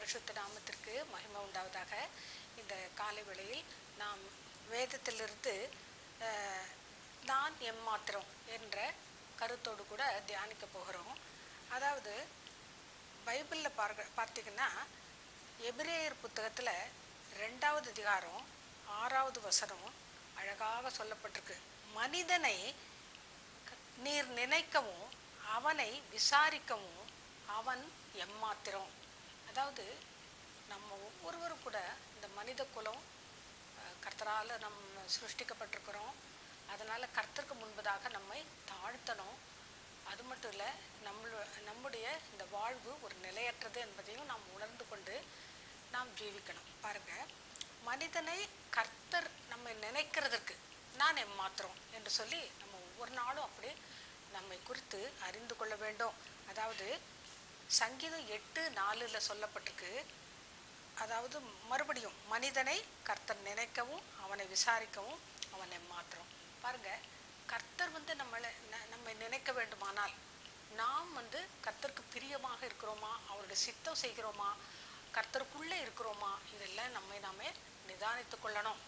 பரிசுத்த நாமத்திற்கு மகிமை உண்டாவதாக. இந்த காலை வேளையில் நாம் வேதத்திலிருந்து நான் எம்மாத்திரம் என்ற கருத்தோடு கூட தியானிக்க போகிறோம். அதாவது பைபிளில் பார்த்தீங்கன்னா எபிரேயர் புத்தகத்தில் 2வது அதிகாரம் 6வது வசனம் அழகாக சொல்லப்பட்டிருக்கு. மனிதனை நீர் நினைக்கவும் அவனை விசாரிக்கவும் அவன் எம்மாத்திரம். அதாவது நம்ம ஒவ்வொருவரும் கூட இந்த மனித குலம் கர்த்தரால் நம்ம சிருஷ்டிக்கப்பட்டிருக்கிறோம். அதனால் கர்த்தருக்கு முன்பதாக நம்மை தாழ்த்தணும். அது மட்டும் இல்லை, நம்முடைய இந்த வாழ்வு ஒரு நிலையற்றது என்பதையும் நாம் உணர்ந்து கொண்டு நாம் ஜீவிக்கணும். பாருங்கள், மனிதனை கர்த்தர் நம்மை நினைக்கிறதுக்கு நான் எம்மாத்திரம் என்று சொல்லி நம்ம ஒவ்வொரு நாளும் அப்படி நம்மை குறித்து அறிந்து கொள்ள வேண்டும். அதாவது சங்கீதம் 8:4 சொல்லப்பட்டிருக்கு. அதாவது மறுபடியும் மனிதனை கர்த்தர் நினைக்கவும் அவனை விசாரிக்கவும் அவன் எம்மாத்திரம். பாருங்க, கர்த்தர் நம்மை நினைக்க வேண்டுமானால் நாம் கர்த்தருக்கு பிரியமாக இருக்கிறோமா, அவருடைய சித்தம் செய்கிறோமா, கர்த்தருக்குள்ளே இருக்கிறோமா, இதெல்லாம் நாமே நிதானித்து கொள்ளணும்.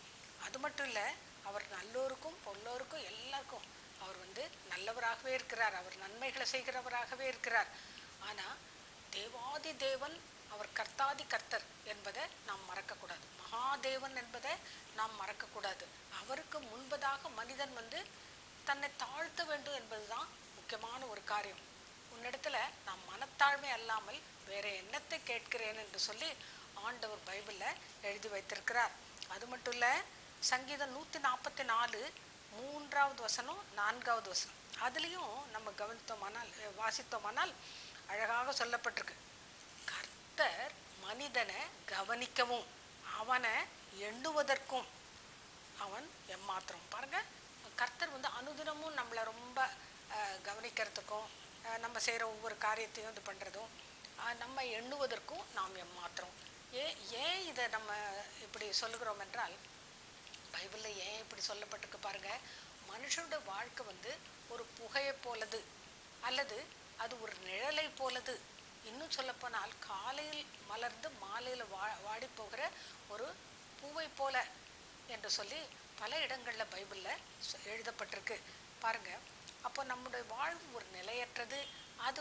அது மட்டும் இல்லை, அவர் நல்லோருக்கும் பொல்லோருக்கும் எல்லாருக்கும் அவர் நல்லவராகவே இருக்கிறார். அவர் நன்மைகளை செய்கிறவராகவே இருக்கிறார். ஆனால் தேவாதி தேவன், அவர் கர்த்தாதி கர்த்தர் என்பதை நாம் மறக்கக்கூடாது. மகாதேவன் என்பதை நாம் மறக்கக்கூடாது. அவருக்கு முன்பதாக மனிதன் தன்னை தாழ்த்த வேண்டும் என்பதுதான் முக்கியமான ஒரு காரியம். உன்னிடத்துல நான் மனத்தாழ்மை அல்லாமல் வேற என்னத்தை கேட்கிறேன் என்று சொல்லி ஆண்டவர் பைபிளில் எழுதி வைத்திருக்கிறார். அது மட்டும் இல்லை, சங்கீதம் 144 3வது வசனம் 4வது வசனம் அதுலேயும் நம்ம வாசித்தோமானால் அழகாக சொல்லப்பட்டிருக்கு. கர்த்தர் மனிதனை கவனிக்கவும் அவனை எண்ணுவதற்கும் அவன் எம்மாத்திரம். பாருங்க, கர்த்தர் அனுதினமும் நம்மளை ரொம்ப கவனிக்கிறதுக்கும் நம்ம செய்கிற ஒவ்வொரு காரியத்தையும் இது பண்ணுறதும் நம்ம எண்ணுவதற்கும் நாம் எம்மாத்திரம். ஏன் இதை நம்ம இப்படி சொல்லுகிறோம் என்றால், பைபிளில் ஏன் இப்படி சொல்லப்பட்டிருக்கு பாருங்க. மனுஷனோட வாழ்க்கை ஒரு புகையை போலது, அல்லது அது ஒரு நிழலை போலது. இன்னும் சொல்லப்போனால் காலையில் மலர்ந்து மாலையில் வாடி போகிற ஒரு பூவை போல என்று சொல்லி பல இடங்களில் பைபிளில் எழுதப்பட்டிருக்கு. பாருங்க, அப்போ நம்முடைய வாழ்வு ஒரு நிலையற்றது. அது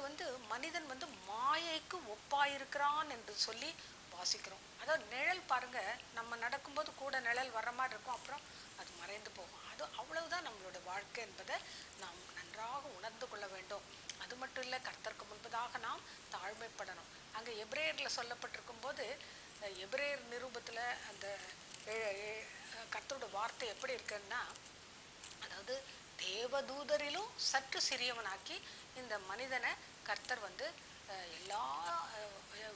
மனிதன் மாயைக்கு ஒப்பாயிருக்கிறான் என்று சொல்லி வாசிக்கிறோம். அதாவது நிழல் பாருங்க, நம்ம நடக்கும்போது கூட நிழல் வர்ற மாதிரி இருக்கும், அப்புறம் அது மறைந்து போகும். அது அவ்வளவுதான் நம்மளோட வாழ்க்கை என்பதை நாம் நன்றாக உணர்ந்து கொள்ள வேண்டும். அது மட்டும் இல்லை, கர்த்தருக்கு முன்பதாக நாம் தாழ்மைப்படணும். அங்கே எபிரேயரில் சொல்லப்பட்டிருக்கும் போது, எபிரேயர் நிரூபத்தில் அந்த கர்த்தரோட வார்த்தை எப்படி இருக்குன்னா, அதாவது தேவதூதரிலும் சற்று சிறியவனாக்கி இந்த மனிதனை கர்த்தர் எல்லா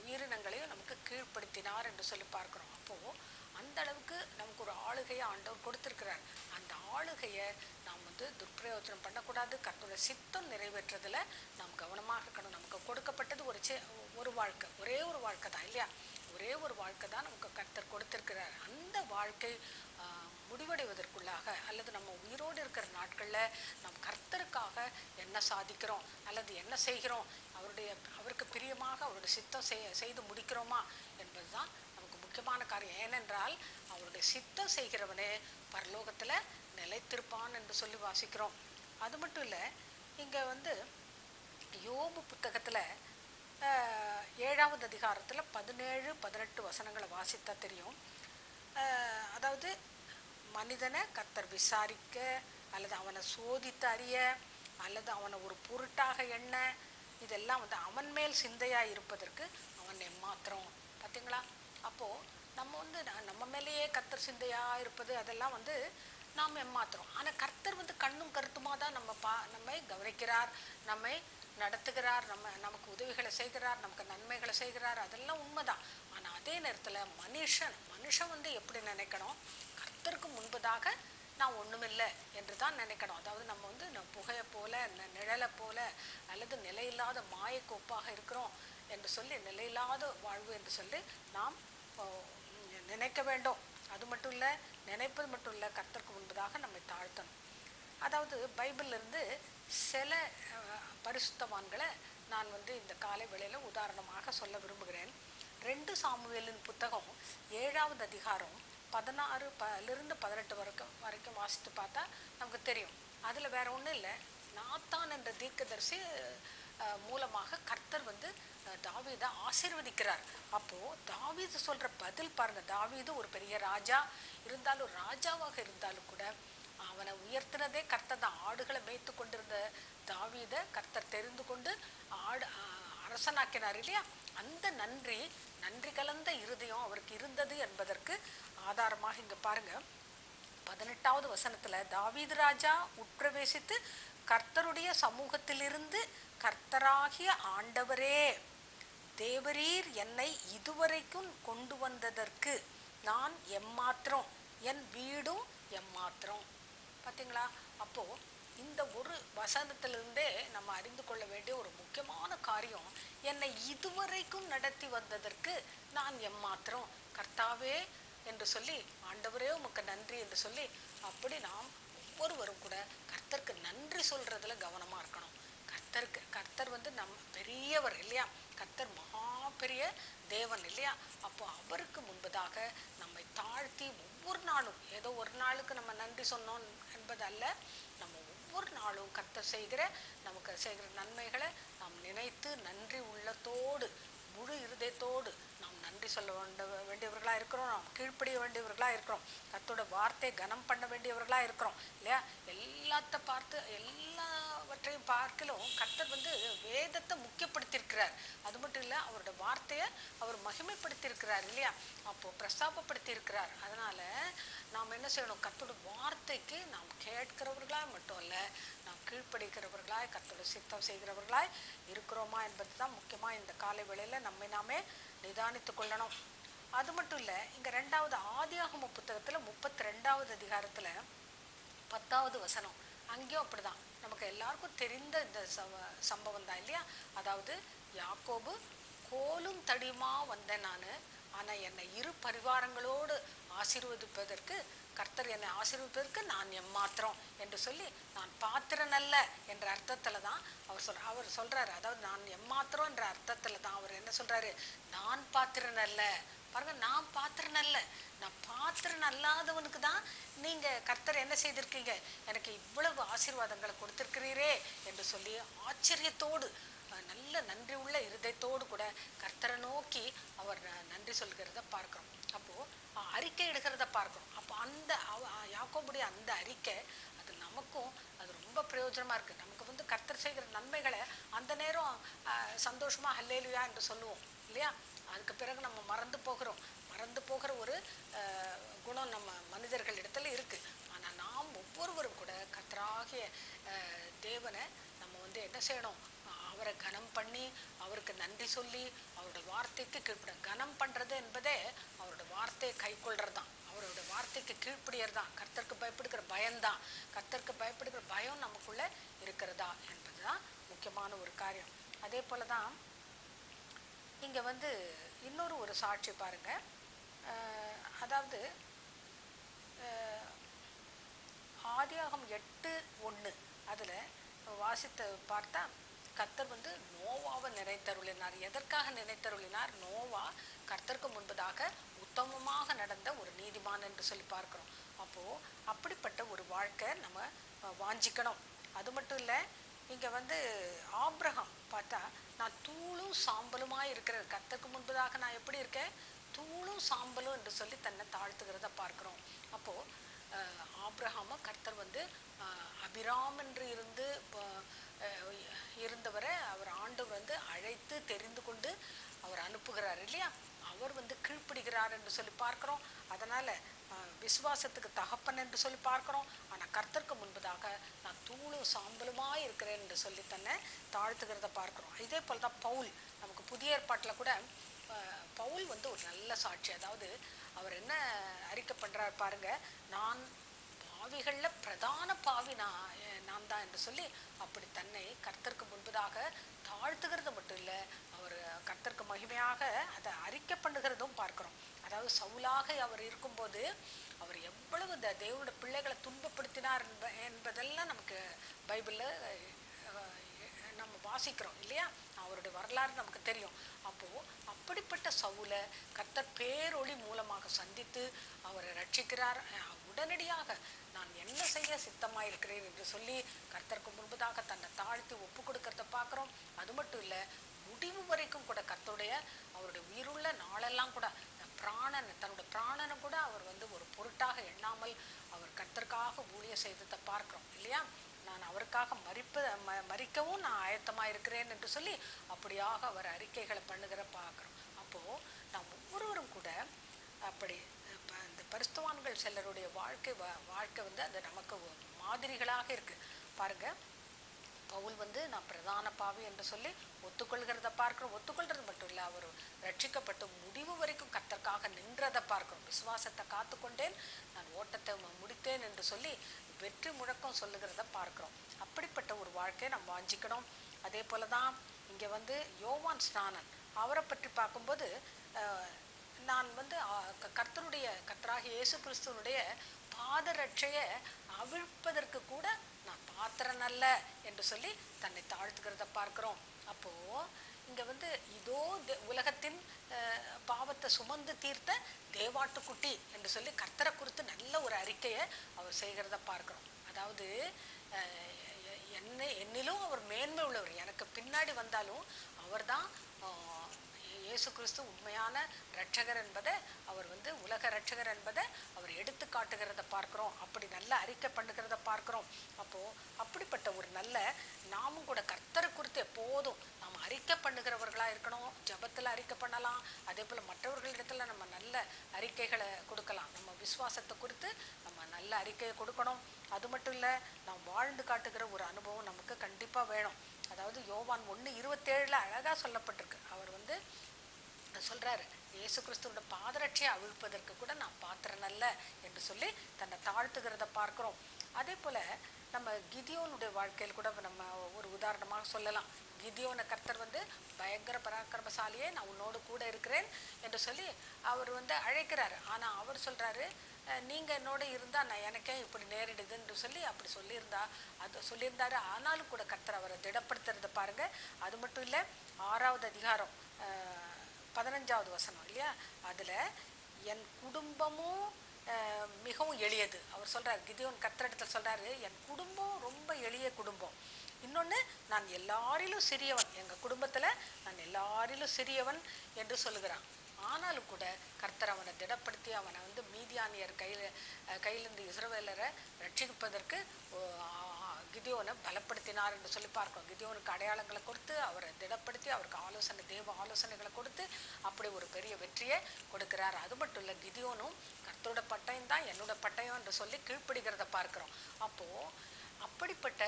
உயிரினங்களையும் நமக்கு கீழ்ப்படுத்தினார் என்று சொல்லி பார்க்குறோம். அப்போது அந்த அளவுக்கு நமக்கு ஒரு ஆளுகையை ஆண்டவர் கொடுத்துருக்கிறார். அந்த ஆளுகையை நாம் துர்பிரயோஜனம் பண்ணக்கூடாது. கர்த்தருடைய சித்தம் நிறைவேற்றதில் நாம் கவனமாக இருக்கணும். நமக்கு கொடுக்கப்பட்டது ஒரு வாழ்க்கை, ஒரே ஒரு வாழ்க்கை தான் இல்லையா? ஒரே ஒரு வாழ்க்கை தான் நமக்கு கர்த்தர் கொடுத்திருக்கிறார். அந்த வாழ்க்கை முடிவடைவதற்குள்ளாக, அல்லது நம்ம உயிரோடு இருக்கிற நாட்களில் நம் கர்த்தருக்காக என்ன சாதிக்கிறோம் அல்லது என்ன செய்கிறோம், அவருக்கு பிரியமாக அவருடைய சித்தம் செய்து முடிக்கிறோமா என்பது தான் நமக்கு முக்கியமான காரியம். ஏனென்றால் அவருடைய சித்தம் செய்கிறவனே பரலோகத்தில் நிலைத்திருப்பான் என்று சொல்லி வாசிக்கிறோம். அது மட்டும் இல்லை, இங்கே யோபு புத்தகத்தில் 7வது அதிகாரத்தில் 17-18 வசனங்களை வாசித்தா தெரியும். அதாவது மனிதனை கர்த்தர் விசாரிக்க, அல்லது அவனை சோதித்து அறிய, அல்லது அவனை ஒரு பொருட்டாக எண்ண, இதெல்லாம் அவன் மேல் சிந்தையாக இருப்பதற்கு அவன் எம்மாத்திரம். பார்த்தீங்களா? அப்போது நம்ம மேலேயே கர்த்தர் சிந்தையாக இருப்பது அதெல்லாம் நாம் எம்மாத்திரம். ஆனால் கர்த்தர் கண்ணும் கருத்துமாக தான் நம்மை கவனிக்கிறார், நம்மை நடத்துகிறார், நமக்கு உதவிகளை செய்கிறார், நமக்கு நன்மைகளை செய்கிறார். அதெல்லாம் உண்மைதான். ஆனால் அதே நேரத்தில் மனுஷன் எப்படி நினைக்கணும், கர்த்தருக்கு முன்பதாக நான் ஒன்றுமில்லை என்று தான் நினைக்கணும். அதாவது நம்ம புகையை போல, நிழலை போல, அல்லது நிலையில்லாத மாயைக்கு ஒப்பாக இருக்கிறோம் என்று சொல்லி, நிலையில்லாத வாழ்வு என்று சொல்லி நாம் நினைக்க வேண்டும். அது மட்டும் இல்லை, நினைப்பது மட்டும் இல்லை, கர்த்தருக்கு முன்பதாக நம்மை தாழ்த்தணும். அதாவது பைபிளிலிருந்து சில பரிசுத்தவான்களை நான் இந்த காலை வேளையில் உதாரணமாக சொல்ல விரும்புகிறேன். 2 சாமுவேலின் புத்தகம் 7வது அதிகாரம் 16லிருந்து 18 வரைக்கும் வாசித்து பார்த்தா நமக்கு தெரியும். அதில் வேற ஒன்றும் இல்லை, நாத்தான் என்ற தீர்க்கதரிசி மூலமாக கர்த்தர் வந்து தாவீதை ஆசீர்வதிக்கிறார். அப்போது தாவீது சொல்கிற பதில் பாருங்க. தாவீது ஒரு பெரிய ராஜா இருந்தாலும், ராஜாவாக இருந்தாலும் கூட அவனை உயர்த்தினதே கர்த்தர் தான். ஆடுகளை மேய்த்து கொண்டிருந்த தாவீதை கர்த்தர் தெரிந்து கொண்டு அரசனாக்கினார் இல்லையா? அந்த நன்றி கலந்த இருதயம் அவருக்கு இருந்தது என்பதற்கு ஆதாரமாக இங்க பாருங்க 18வது வசனத்துல, தாவீது ராஜா உட்பிரவேசித்து கர்த்தருடைய சமூகத்திலிருந்து, கர்த்தராகிய ஆண்டவரே, தேவரீர் என்னை இதுவரைக்கும் கொண்டு வந்ததற்கு நான் எம்மாத்திரம், என் வீடும் எம்மாத்திரம். பார்த்தீங்களா? அப்போ இந்த ஒரு வசனத்திலிருந்தே நம்ம அறிந்து கொள்ள வேண்டிய ஒரு முக்கியமான காரியம், என்னை இதுவரைக்கும் நடத்தி வந்ததற்கு நான் எம்மாத்திரம், கர்த்தாவே என்று சொல்லி, ஆண்டவரே உமக்கு நன்றி என்று சொல்லி, அப்படி நாம் ஒவ்வொருவரும் கூட கர்த்தருக்கு நன்றி சொல்றதுல கவனமா இருக்கணும். கர்த்தர் வந்து பெரியவர் இல்லையா? கர்த்தர் மகா பெரிய தேவன் இல்லையா? அப்போ அவருக்கு முன்பதாக நம்மை தாழ்த்தி ஒவ்வொரு நாளும், ஏதோ ஒரு நாளுக்கு நம்ம நன்றி சொன்னோம் என்பது அல்ல, நம்ம ஒவ்வொரு நாளும் கர்த்தர் நமக்கு செய்கிற நன்மைகளை நாம் நினைத்து நன்றி உள்ளத்தோடு, முழு இருதயத்தோடு நாம் நன்றி சொல்ல வேண்டியவர்களாக இருக்கிறோம். நாம் கீழ்ப்படிய வேண்டியவர்களாக இருக்கிறோம். கர்த்தரோட வார்த்தை கனம் பண்ண வேண்டியவர்களாக இருக்கிறோம் இல்லையா? எல்லாவற்றையும் பார்க்கலும் கர்த்தர் வந்து வேதத்தை முக்கியப்படுத்தியிருக்கிறார். அது மட்டும் இல்லை, அவரோட வார்த்தையை அவர் மகிமைப்படுத்தியிருக்கிறார் இல்லையா? அப்போது பிரஸ்தாபப்படுத்தி இருக்கிறார். அதனால் நாம் என்ன செய்யணும்? கர்த்தரோட வார்த்தைக்கு நாம் கேட்கிறவர்களாக மட்டும் இல்லை, நாம் கீழ்ப்படுகிறவர்களாய், கர்த்தரோட சித்தம் செய்கிறவர்களாய் இருக்கிறோமா என்பது தான் முக்கியமாக இந்த காலை வேளையில் நம்மை நாமே நிதானித்து கொள்ளணும். அது மட்டும் இல்லை, இங்கே 2வது ஆதியாகம புத்தகத்தில் 32வது அதிகாரத்தில் 10வது வசனம், அங்கேயும் அப்படிதான். நமக்கு எல்லாருக்கும் தெரிந்த இந்த சம்பவம் தான் இல்லையா? அதாவது, யாக்கோபு கோலும் தடியுமா வந்தேன் நான், ஆனால் என்னை 2 பரிவாரங்களோடு ஆசீர்வதிப்பதற்கு, கர்த்தர் என்னை ஆசீர்வதிப்பதற்கு நான் எம்மாத்திரம் என்று சொல்லி, நான் பாத்திரன் அல்ல என்ற அர்த்தத்தில் தான் அவர் சொல்கிறாரு. அதாவது நான் எம்மாத்திரம் என்ற அர்த்தத்தில் தான் அவர் என்ன சொல்கிறாரு? நான் பாத்திரன் அல்ல. பாருங்க, நான் பாத்திரன் அல்ல, நான் பாத்திரன் அல்லாதவனுக்கு தான் நீங்கள் கர்த்தர் என்ன செய்திருக்கீங்க, எனக்கு இவ்வளவு ஆசீர்வாதங்களை கொடுத்திருக்கிறீரே என்று சொல்லி ஆச்சரியத்தோடு, நல்ல நன்றி உள்ள இருதயத்தோடு கூட கர்த்தரை நோக்கி அவர் நன்றி சொல்கிறத பார்க்குறோம். அப்போது அறிக்கை எடுக்கிறத பார்க்குறோம். அப்போ அந்த யாக்கோபுடைய அந்த அறிக்கை அது நமக்கும் அது ரொம்ப பிரயோஜனமாக இருக்குது. நமக்கு வந்து கர்த்தர் செய்கிற நன்மைகளை அந்த நேரம் சந்தோஷமாக ஹல்லேலூயா என்று சொல்லுவோம் இல்லையா? அதுக்கு பிறகு நம்ம மறந்து போகிற ஒரு குணம் நம்ம மனிதர்கள் இடத்துல இருக்குது. ஆனால் நாம் ஒவ்வொருவரும் கூட கர்த்தராகிய தேவனை நம்ம வந்து என்ன செய்யணும்? அவரை கனம் பண்ணி, அவருக்கு நன்றி சொல்லி, அவரோட வார்த்தைக்கு கீழ்ப்பட. கனம் பண்ணுறது என்பதே அவரோட வார்த்தையை கை கொள்றது தான், அவரோட வார்த்தைக்கு கீழ்ப்படியறது தான். கர்த்தருக்கு பயப்படுகிற பயம்தான், கர்த்தருக்கு பயப்படுகிற பயம் நமக்குள்ளே இருக்கிறதா என்பது தான் முக்கியமான ஒரு காரியம். அதே போல தான் இங்கே வந்து இன்னொரு ஒரு சாட்சி பாருங்க. அதாவது ஆதியாகமம் 8:1 அதில் வாசித்து பார்த்தா, கர்த்தர் வந்து நோவாவை நினைத்தருளினார். எதற்காக நினைத்தருளினார்? நோவா கர்த்தருக்கு முன்பதாக உத்தமமாக நடந்த ஒரு நீதிமான் என்று சொல்லி பார்க்கிறோம். அப்போது அப்படிப்பட்ட ஒரு வாழ்க்கை நம்ம வாஞ்சிக்கணும். அது மட்டும் இல்லை, இங்கே வந்து ஆபிரகாம் பார்த்தா, நான் தூளும் சாம்பலுமாக இருக்கிறேன், கர்த்தருக்கு முன்பதாக நான் எப்படி இருக்கேன்? தூளும் சாம்பலும் என்று சொல்லி தன்னை தாழ்த்துகிறத பார்க்குறோம். அப்போது ஆபிரகாமை கர்த்தர் வந்து அபிராம் என்று இருந்தவரை அவர் ஆண்டவர் வந்து அழைத்து தெரிந்து கொண்டு அவர் அனுப்புகிறார் இல்லையா? அவர் வந்து கீழ்ப்படுகிறார் என்று சொல்லி பார்க்குறோம். அதனால் விசுவாசத்துக்கு தகப்பன் என்று சொல்லி பார்க்குறோம். ஆனால் கர்த்தருக்கு முன்பதாக நான் தூளும் சாம்பலுமாக இருக்கிறேன் என்று சொல்லி தன்னை தாழ்த்துகிறத பார்க்குறோம். இதே போல் தான் பவுல், நமக்கு புதிய ஏற்பாட்டில் கூட பவுல் வந்து ஒரு நல்ல சாட்சி. அதாவது அவர் என்ன அறிக்கை பண்ணுறார் பாருங்க, நான் பாவிகளில் பிரதான பாவி நான் தான் என்று சொல்லி அப்படி தன்னை கர்த்தருக்கு முன்பதாக தாழ்த்துகிறது மட்டும் இல்லை, அவர் கர்த்தருக்கு மகிமையாக அதை அறிக்கை பண்ணுகிறதும் பார்க்குறோம். அதாவது சவுலாக அவர் இருக்கும்போது அவர் எவ்வளவு இந்த தேவனோட பிள்ளைகளை துன்பப்படுத்தினார் என்பதெல்லாம் நமக்கு பைபிளில் நம்ம வாசிக்கிறோம் இல்லையா? அவருடைய வரலாறு நமக்கு தெரியும். அப்போது அப்படிப்பட்ட சவுலை கர்த்தர் பேரொளி மூலமாக சந்தித்து அவரை ரட்சிக்கிறார். உடனடியாக நான் என்ன செய்ய சித்தமாயிருக்கிறேன் என்று சொல்லி கர்த்தருக்கு முன்பதாக தன்னை தாழ்த்தி ஒப்பு கொடுக்கறத பார்க்குறோம். அது மட்டும் இல்லை, முடிவு வரைக்கும் கூட கர்த்தருடைய அவருடைய உயிருள்ள நாளெல்லாம் கூட தன்னுடைய பிராணனை கூட அவர் ஒரு பொருட்டாக எண்ணாமல் அவர் கர்த்தருக்காக ஊழியம் செய்ததை பார்க்கிறோம் இல்லையா. நான் அவருக்காக மறிக்கவும் நான் ஆயத்தமாக இருக்கிறேன் என்று சொல்லி அப்படியாக அவர் அறிக்கைகளை பண்ணுகிற பார்க்குறோம். அப்போது நாம் ஒவ்வொருவரும் கூட அப்படி இந்த பரிசுத்தவான்கள் சிலருடைய வாழ்க்கை அது நமக்கு மாதிரிகளாக இருக்குது. பாருங்கள், பவுல் நான் பிரதான பாவி என்று சொல்லி ஒத்துக்கொள்கிறத பார்க்கிறோம். ஒத்துக்கொள்றது மட்டும் இல்லை, அவர் ரட்சிக்கப்பட்டு முடிவு வரைக்கும் கர்த்தருக்காக நின்றதை பார்க்கிறோம். விசுவாசத்தை காத்துக்கொண்டேன், நான் ஓட்டத்தை முடித்தேன் என்று சொல்லி வெற்றி முழக்கம் சொல்லுகிறத பார்க்கிறோம். அப்படிப்பட்ட ஒரு வாழ்க்கையை நம்ம வாஞ்சிக்கணும். அதே போல தான் இங்கே யோவான் ஸ்நானன் அவரை பற்றி பார்க்கும்போது நான் கர்த்தராகிய இயேசு கிறிஸ்துவனுடைய பாதரட்சையை அவிழ்ப்பதற்கு கூட நான் பாத்திரம் அல்ல என்று சொல்லி தன்னை தாழ்த்துக்கிறத பார்க்கிறோம். அப்போ இங்க இதோ உலகத்தின் பாவத்தை சுமந்து தீர்த்த தேவாட்டுக்குட்டி என்று சொல்லி கர்த்தரை குறித்து நல்ல ஒரு அறிக்கையை அவர் செய்கிறத பார்க்கிறோம். அதாவது என்னிலும் அவர் மேன்மை உள்ளவர், எனக்கு பின்னாடி வந்தாலும் அவர் தான் இயேசு கிறிஸ்து உண்மையான இரட்சகர் என்பதை அவர் உலக இரட்சகர் என்பதை அவர் எடுத்து காட்டுகிறத பார்க்கிறோம். அப்படி நல்ல அறிக்கை பண்ணுகிறத பார்க்கிறோம். அப்போ அப்படிப்பட்ட ஒரு நல்ல நாமும் கூட கர்த்தரை குறித்து எப்போதும் நாம் அறிக்கை பண்ணுகிறவர்களாக இருக்கணும். ஜபத்தில் அறிக்கை பண்ணலாம், அதே போல் மற்றவர்களிடத்துல நம்ம நல்ல அறிக்கைகளை கொடுக்கலாம். நம்ம விசுவாசத்தை குறித்து நம்ம நல்ல அறிக்கையை கொடுக்கணும். அது மட்டும் இல்லை, நாம் வாழ்ந்து காட்டுகிற ஒரு அனுபவம் நமக்கு கண்டிப்பாக வேணும். அதாவது யோவான் 1:27 அழகாக சொல்லப்பட்டிருக்கு. அவர் சொல்றாரு, இயேசு கிறிஸ்துவோட பாதரட்சியை அவிழ்ப்பதற்கு கூட நான் பாத்திரம் அல்ல என்று சொல்லி தன்னை தாழ்த்துகிறத பார்க்கிறோம். அதே போல நம்ம கிதியோனுடைய வாழ்க்கையில் கூட நம்ம ஒரு உதாரணமாக சொல்லலாம். கிதியோனை கர்த்தர் பயங்கர பராக்கிரமசாலியே, நான் உன்னோடு கூட இருக்கிறேன் என்று சொல்லி அவர் அழைக்கிறாரு. ஆனால் அவர் சொல்றாரு, நீங்கள் என்னோட இருந்தால் நான் எனக்கே இப்படி நேரிடுதுன்னு சொல்லி அப்படி சொல்லியிருந்தாரு. ஆனாலும் கூட கர்த்தர் அவரை திடப்படுத்துறத பாருங்க. அது மட்டும் இல்லை, 6வது அதிகாரம் 15வது வசனம் இல்லையா, அதில் என் குடும்பமும் மிகவும் எளியது அவர் சொல்றாரு. கிதியோன் கர்த்தரிடத்தில் சொல்றாரு, என் குடும்பம் ரொம்ப எளிய குடும்பம். இன்னொன்று, நான் எல்லாரிலும் சிறியவன், எங்கள் குடும்பத்தில் நான் எல்லாரிலும் சிறியவன் என்று சொல்லுகிறான். ஆனாலும் கூட கர்த்தர் அவனை திடப்படுத்தி அவனை மீதியானியர் கையிலிருந்து இஸ்ரவேலரை ரட்சிப்பதற்கு கிதியோனை பலப்படுத்தினார் என்று சொல்லி பார்க்கிறோம். கிதியோனுக்கு அடையாளங்களை கொடுத்து அவரை திடப்படுத்தி அவருக்கு தேவ ஆலோசனைகளை கொடுத்து அப்படி ஒரு பெரிய வெற்றியை கொடுக்கிறார். அது மட்டும் இல்லை, கிதியோனும் கர்த்தரோட பட்டயம் தான் என்னோட பட்டயம் என்று சொல்லி கீழ்ப்படுகிறத பார்க்கிறோம். அப்போது அப்படிப்பட்ட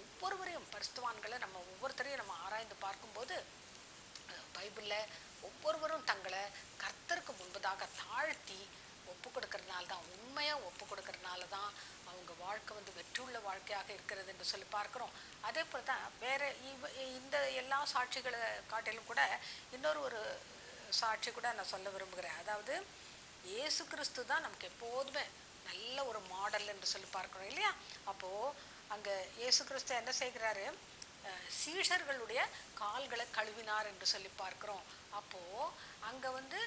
ஒவ்வொருவரையும் பரிசுத்தவான்களை நம்ம ஒவ்வொருத்தரையும் நம்ம ஆராய்ந்து பார்க்கும்போது பைபிளில் ஒவ்வொருவரும் தங்களை கர்த்தருக்கு முன்பதாக தாழ்த்தி ஒப்பு கொடுக்கறதுனால தான், உண்மையாக ஒப்பு கொடுக்கறதுனால தான் அவங்க வாழ்க்கை வெற்றியுள்ள வாழ்க்கையாக இருக்கிறது என்று சொல்லி பார்க்குறோம். அதே போல் தான் வேறு இந்த எல்லா சாட்சிகளை காட்டிலும் கூட ஒரு சாட்சி கூட நான் சொல்ல விரும்புகிறேன். அதாவது இயேசு கிறிஸ்து தான் நமக்கு எப்போதுமே நல்ல ஒரு மாடல் என்று சொல்லி பார்க்குறோம் இல்லையா. அப்போது அங்கே இயேசு கிறிஸ்து என்ன செய்கிறாரு, சீஷர்களுடைய கால்களை கழுவினார் என்று சொல்லி பார்க்கிறோம். அப்போது அங்கே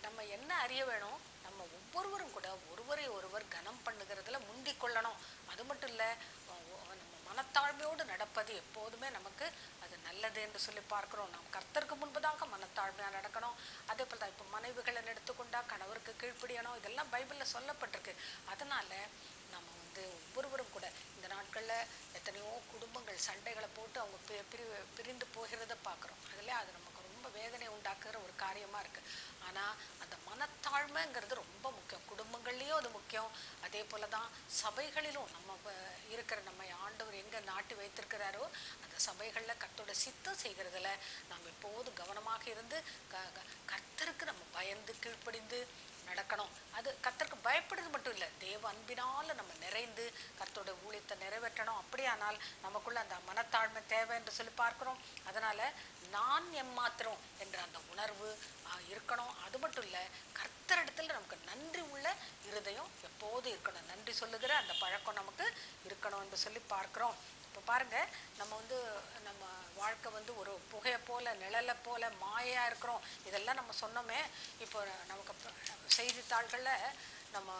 நம்ம என்ன அறிய வேணும், நம்ம ஒவ்வொருவரும் கூட ஒருவரை ஒருவர் கனம் பண்ணுகிறதுல முந்தி கொள்ளணும். அது மட்டும் இல்லை, நம்ம மனத்தாழ்மையோடு நடப்பது எப்போதுமே நமக்கு அது நல்லது என்று சொல்லி பார்க்கிறோம். நம்ம கர்த்தருக்கு முன்பதாக மனத்தாழ்மையாக நடக்கணும். அதே போல் தான் இப்போ மனைவிகளை எடுத்துக்கொண்டா கணவருக்கு கீழ்ப்படியணும். இதெல்லாம் பைபிளில் சொல்லப்பட்டிருக்கு. அதனால் நம்ம ஒவ்வொருவரும் கூட இந்த நாட்களில் எத்தனையோ குடும்பங்கள் சண்டைகளை போட்டு அவங்க பிரிந்து போகிறத பார்க்குறோம். அதில் அது நமக்கு ரொம்ப வேதனை உண்டாக்குகிற ஒரு காரியமாக இருக்குது. ஆனால் அந்த மனத்தாழ்மைங்கிறது ரொம்ப முக்கியம். குடும்பங்கள்லேயும் அது முக்கியம். அதே போல் தான் சபைகளிலும் நம்ம இருக்கிற நம்ம ஆண்டவர் எங்கே நாட்டி வைத்திருக்கிறாரோ அந்த சபைகளில் கர்த்தரோட சித்தம் செய்கிறதுல நாம் எப்போதும் கவனமாக இருந்து கர்த்தருக்கு நம்ம பயந்து கீழ்ப்படிந்து நடக்கணும். அது கர்த்தருக்கு பயப்படுறது மட்டும் இல்லை, தேவ அன்பினால் நம்ம நிறைந்து கர்த்தரோட ஊழியத்தை நிறைவேற்றணும். அப்படியானால் நமக்குள்ள அந்த மனத்தாழ்மை தேவை என்று சொல்லி பார்க்கிறோம். அதனால் நான் எம்மாத்திரம் என்ற அந்த உணர்வு இருக்கணும். அது மட்டும் இல்லை, கர்த்தரிடத்தில் நமக்கு நன்றி உள்ள இருதயம் எப்போதும் இருக்கணும். நன்றி சொல்லுகிற அந்த பழக்கம் நமக்கு இருக்கணும் என்று சொல்லி பார்க்கிறோம். இப்போ பாருங்கள், நம்ம நம்ம வாழ்க்கை வந்து ஒரு புகையை போல நிழலை போல மாயாக இருக்கிறோம், இதெல்லாம் நம்ம சொன்னோமே. இப்போ நமக்கு செய்தித்தாள்களில் நம்ம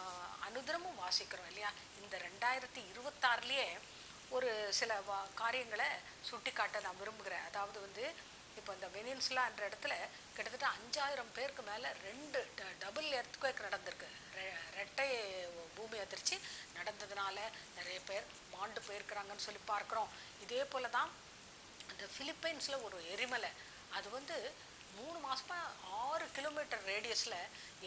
அனுதினமும் வாசிக்கிறோம் இல்லையா? இந்த 2026லேயே ஒரு சில காரியங்களை சுட்டி காட்ட நான் விரும்புகிறேன். அதாவது வந்து இப்போ இந்த வெனின்சுலான்ற இடத்துல கிட்டத்தட்ட 5000 பேருக்கு மேலே 2 டபுள் எர்த்குவேக் நடந்திருக்கு. ரெட்டை பூமி அதிர்ச்சி நடந்ததுனால நிறைய பேர் மாண்டு போயிருக்கிறாங்கன்னு சொல்லி பார்க்குறோம். இதே போல தான் அந்த பிலிப்பைன்ஸில் ஒரு எரிமலை, அது வந்து 3 மாதமாக 6 கிலோமீட்டர் ரேடியஸில்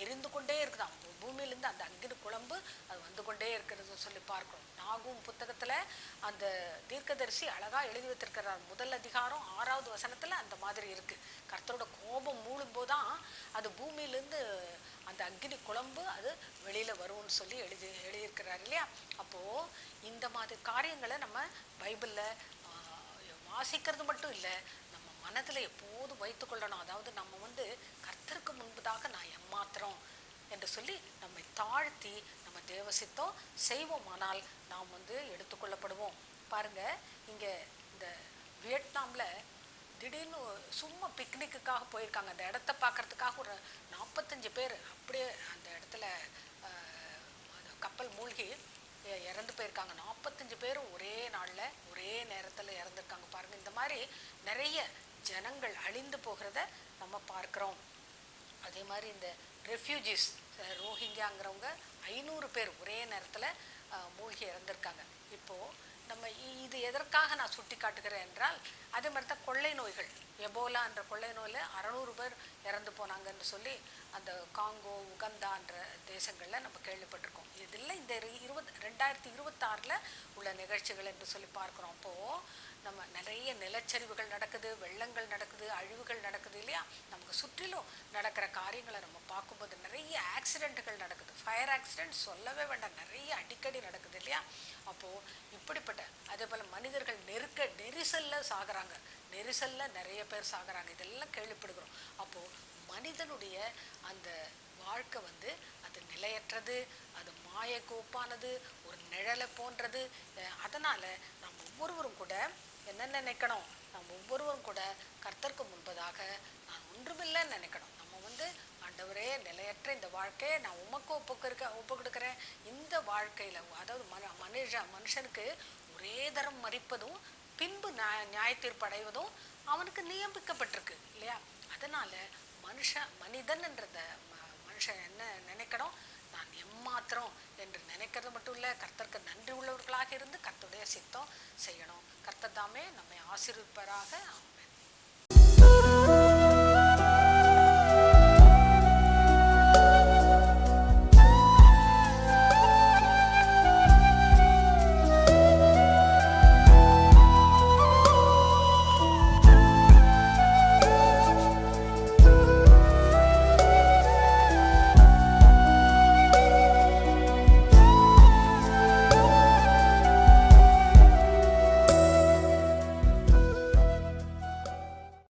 எரிந்து கொண்டே இருக்குதான். பூமியிலேருந்து அந்த அக்னி குழம்பு அது வந்து கொண்டே இருக்கிறது சொல்லி பார்க்குறோம். நாகும் புத்தகத்தில் அந்த தீர்க்கதரிசி அழகாக எழுதி வைத்திருக்கிறார். முதல் அதிகாரம் 6வது வசனத்தில் அந்த மாதிரி இருக்குது. கர்த்தரோட கோபம் மூழும்போது தான் அது பூமியிலேருந்து அந்த அக்னி குழம்பு அது வெளியில் வரும்னு சொல்லி எழுதியிருக்கிறார் இல்லையா? அப்போது இந்த மாதிரி காரியங்களை நம்ம பைபிளில் வாசிக்கிறது மட்டும் இல்லை, நம்ம மனதில் எப்போதும் வைத்துக்கொள்ளணும். அதாவது நம்ம வந்து கர்த்தருக்கு முன்பதாக நான் எம்மாத்திரம் என்று சொல்லி நம்மை தாழ்த்தி நம்ம தேவசித்தம் செய்வோமானால் நாம் வந்து எடுத்துக்கொள்ளப்படுவோம். பாருங்கள், இங்கே இந்த வியட்நாமில் திடீர்னு சும்மா பிக்னிக்குக்காக போயிருக்காங்க. அந்த இடத்த பார்க்குறதுக்காக ஒரு 45 பேர் அப்படியே அந்த இடத்துல கப்பல் மூழ்கி இறந்து போயிருக்காங்க. 45 பேரும் ஒரே நாளில் ஒரே நேரத்தில் இறந்துருக்காங்க. பாருங்கள், இந்த மாதிரி நிறைய ஜனங்கள் அழிந்து போகிறத நம்ம பார்க்குறோம். அதே மாதிரி இந்த ரெஃப்யூஜிஸ் ரோஹிங்கியாங்கிறவங்க 500 பேர் ஒரே நேரத்தில் மூழ்கி இறந்துருக்காங்க. இப்போது நம்ம இது எதற்காக நான் சுட்டி காட்டுகிறேன் என்றால், அதே மாதிரி தான் கொள்ளை நோய்கள், எபோலா என்ற கொள்ளை நோயில் 600 பேர் இறந்து போனாங்கன்னு சொல்லி அந்த காங்கோ உகந்தான்ற தேசங்களில் நம்ம கேள்விப்பட்டிருக்கோம். இதில் இந்த 2026 உள்ள நிகழ்ச்சிகள் என்று சொல்லி பார்க்குறோம். அப்போது நம்ம நிறைய நிலச்சரிவுகள் நடக்குது, வெள்ளங்கள் நடக்குது, அழிவுகள் நடக்குது இல்லையா? நமக்கு சுற்றிலும் நடக்கிற காரியங்களை நம்ம பார்க்கும்போது நிறைய ஆக்சிடெண்ட்டுகள் நடக்குது. ஃபயர் ஆக்சிடெண்ட் சொல்லவே வேண்டாம், நிறைய அடிக்கடி நடக்குது இல்லையா? அப்போது இப்படிப்பட்ட அதே போல் மனிதர்கள் நெரிசலில் சாகிறாங்க, நெரிசலில் நிறைய பேர் சாகிறாங்க, இதெல்லாம் கேள்விப்படுகிறோம். அப்போது மனிதனுடைய அந்த வாழ்க்கை வந்து அது நிலையற்றது, அது மாயைக்கு ஒப்பானது, ஒரு நிழலை போன்றது. அதனால் நம்ம ஒவ்வொருவரும் கூட என்ன நினைக்கணும்? நம்ம ஒவ்வொருவரும் கூட கர்த்தருக்கு முன்பதாக நான் ஒன்றுமில்லைன்னு நினைக்கணும். நம்ம வந்து ஆண்டவரே, நிலையற்ற இந்த வாழ்க்கையை நான் உமக்கு ஒப்பு கொடுக்குறேன். இந்த வாழ்க்கையில் அதாவது மனுஷனுக்கு ஒரே தரம் மரிப்பதும் பின்பு நியாய தீர்ப்பு அடைவதும் அவனுக்கு நியமிக்கப்பட்டிருக்கு இல்லையா? அதனால் மனிதன்ன்றத மனுஷன் என்ன நினைக்கணும்? நான் எம்மாத்திரம் என்று நினைக்கிறது மட்டும் இல்லை, கர்த்தருக்கு நன்றி உள்ளவர்களாக இருந்து கர்த்தருடைய சித்தம் செய்யணும். கர்த்தர் தாமே நம்மை ஆசீர்வதிப்பாராக.